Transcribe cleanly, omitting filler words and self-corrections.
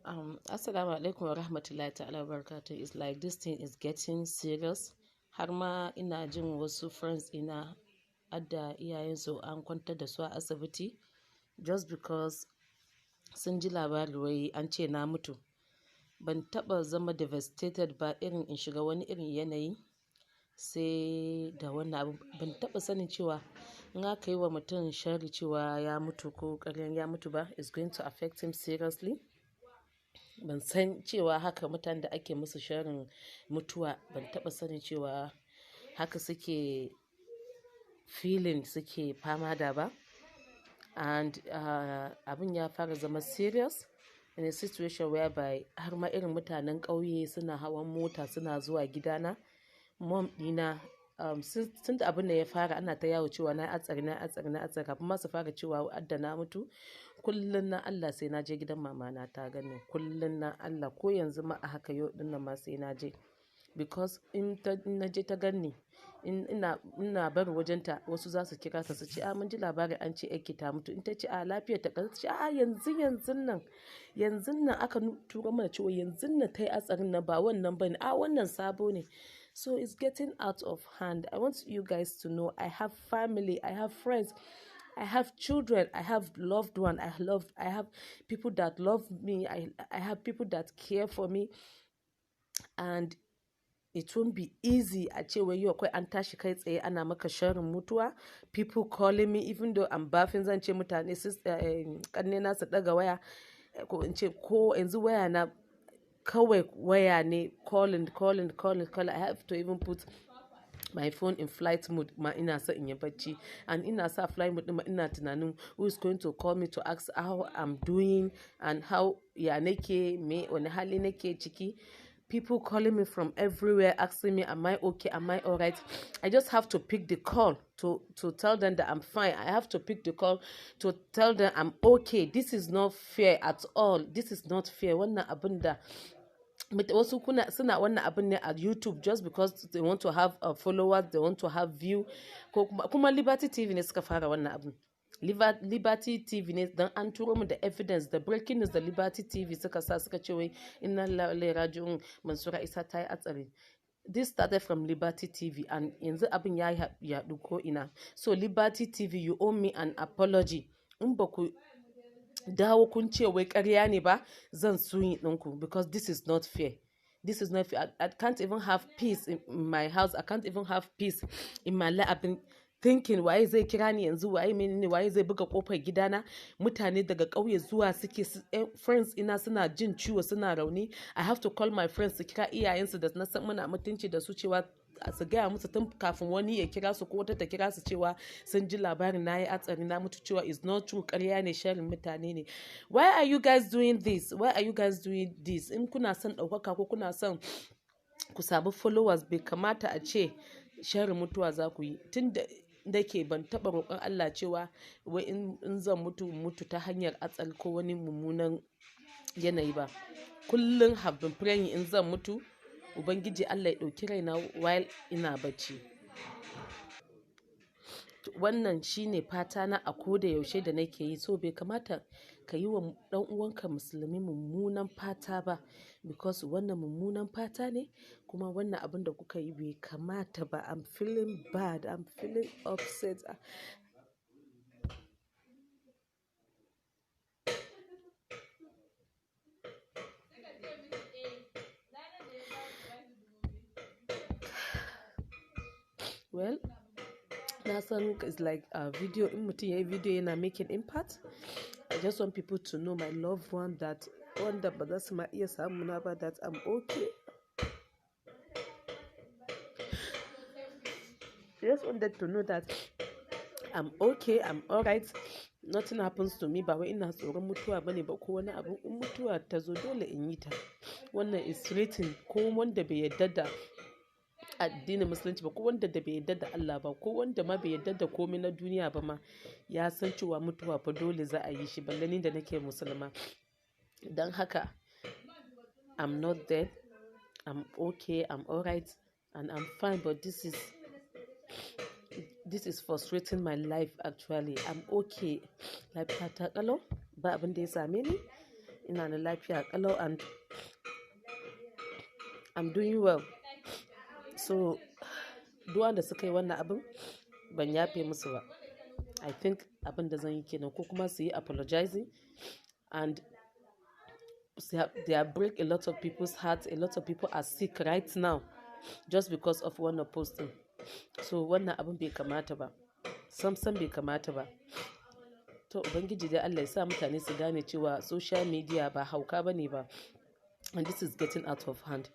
Assalamu alaikum wa rahmatullahi ta'ala wa barakatuh. It's like this thing is getting serious. Har ma ina jin wasu friends ina adda iyayensu an kwantar da su a asibiti just because sun ji labari wai an ce na mutu. Ban taba zama devastated ba irin in shiga wani irin yanayi sai da wannan abu. Ban taba sanin cewa in aka yi wa mutum sharri cewa ya mutu ko ƙaryan ya mutu ba, it's going to affect him seriously. Ban san cewa haka mutanen da ake musu sharrin mutuwa, ban taba sanin cewa haka suke feeling, suke fama da ba. And abin ya fara zama serious in a situation whereby har ma irin mutanen ƙauye suna hawan mota suna zuwa gidana. Mom dina tun da abin da ya fara ana ta yawo cewa na hatsari kafin ma su fara cewa adda na mutu. Kullum na Allah sai na je gidan mamana ta gani, kullum na Allah ko yanzu ma a haka yau din nan ma sai na je, because in na je ta ganni ina bar wajenta wasu za su kira ta su ce mun ji labari an ce ki ta mutu. In ta ce lafiyar ta ta ce yanzu nan aka tura mana cewa yanzu nan ta yi hatsarin nan ba wannan bane, wannan sabo ne. So it's getting out of hand. I want you guys to know I have family, I have friends, I have children, I have loved one, I have people that love me, I have people that care for me, and it won't be easy a ce wai yau akwai an tashi kai tsaye ana maka sharrin mutuwa. People calling me, even though I'm baffin, zan ce mutane kanne na su daga waya ko in ce ko yanzu waya na kawai waya ne calling. I have to even put my phone in flight mode ma ina sa in yi bacci, and ina sa flight mode ma ina tunanin who is going to call me to ask how I'm doing and how ya nake, me wani hali nake ciki. People calling me from everywhere asking me am I okay, am I alright. I just have to pick the call to tell them that I'm fine. I have to pick the call to tell them I'm okay. This is not fair at all. This is not fair. Wannan abin da wasu suna wannan abin ne a YouTube just because they want to have followers, they want to have view. Kuma Liberty TV ne suka fara wannan abin. Liberty TV ne don an turo mu da evidence, da breaking news da Liberty TV suka ce wai inna lillahi raji'un Mansura Isa ta yi hatsari. This started from Liberty TV and yanzu abin ya yaɗu ko ina. So Liberty TV, you owe me an apology. In ba ku dawo kun ce wai ƙarya ne ba, zan suyi ɗinku, because this is not fair. This is not fair. I can't even have peace in my house. I can't even have peace in my life. I've been thinking waye zai kira ni yanzu, waye zai buga kofar gidana. Mutane daga ƙauye zuwa suke, friends ina suna jin ciwo, suna rauni. I have to call my friends su kira iyayensu da na san muna mutunci da su cewa su gaya musu tun kafin wani ya kira su ko wata ta kira su cewa sun ji labarin na yi hatsari na mutu, cewa is not true, ƙarya ne, sharrin mutane ne. Why are you guys doing this? In kuna son ɗaukaka ko kuna son ku samu followers, bai kamata a ce sharrin mutuwa za ku yi. Tun da ke ban taɓa roƙon Allah cewa wai in zan mutu ta hanyar hatsari ko wani mummunan yanayi ba. Kullum have been praying in zan mutu Ubangiji Allah ya ɗauki raina while ina bacci. Wannan shine fata na a koda yaushe da nake yi. So bai kamata ka yi wa ɗan uwanka musulmi mummunan fata ba, because wannan mummunan fata ne, kuma wannan abin da kuka yi bai kamata ba. I'm feeling bad, I'm feeling upset. Well, na san it's like a video, in mutum ya yi video yana making impact. I just want people to know, my loved one, that wanda ba za su ma iya samu na ba, that I'm okay. I just wanted to know that I'm okay, I'm alright. Nothing happens to me. Ba wai ina tsoron mutuwa bane ba ko wani abu. In mutuwa ta zo dole in yi ta. Wannan is written. Ko wanda bai yarda da addinin musulunci ba, ko wanda bai yarda da Allah ba, ko wanda ma bai yarda da komai na duniya ba ma, ya san cewa mutuwa fa dole za a yi shi. Balle ni da nake musulma. Don haka I'm not dead, I'm okay, I'm alright, and I'm fine. But this is frustrating my life actually. I'm okay. Lafiya ta kalau, ba abin da ya same ni. ina da lafiya kalau, and I'm doing well. So duk wanda suka yi wannan abin ban yafe musu ba. I think abin da zan yi kenan, ko kuma su yi apologizing, and they are break a lot of people's hearts. A lot of people are sick right now just because of wannan posting. So wannan abin bai kamata ba, sam bai kamata ba. To ubangiji dai Allah ya sa mutane su gane cewa social media ba hauka bane ba, and this is getting out of hand.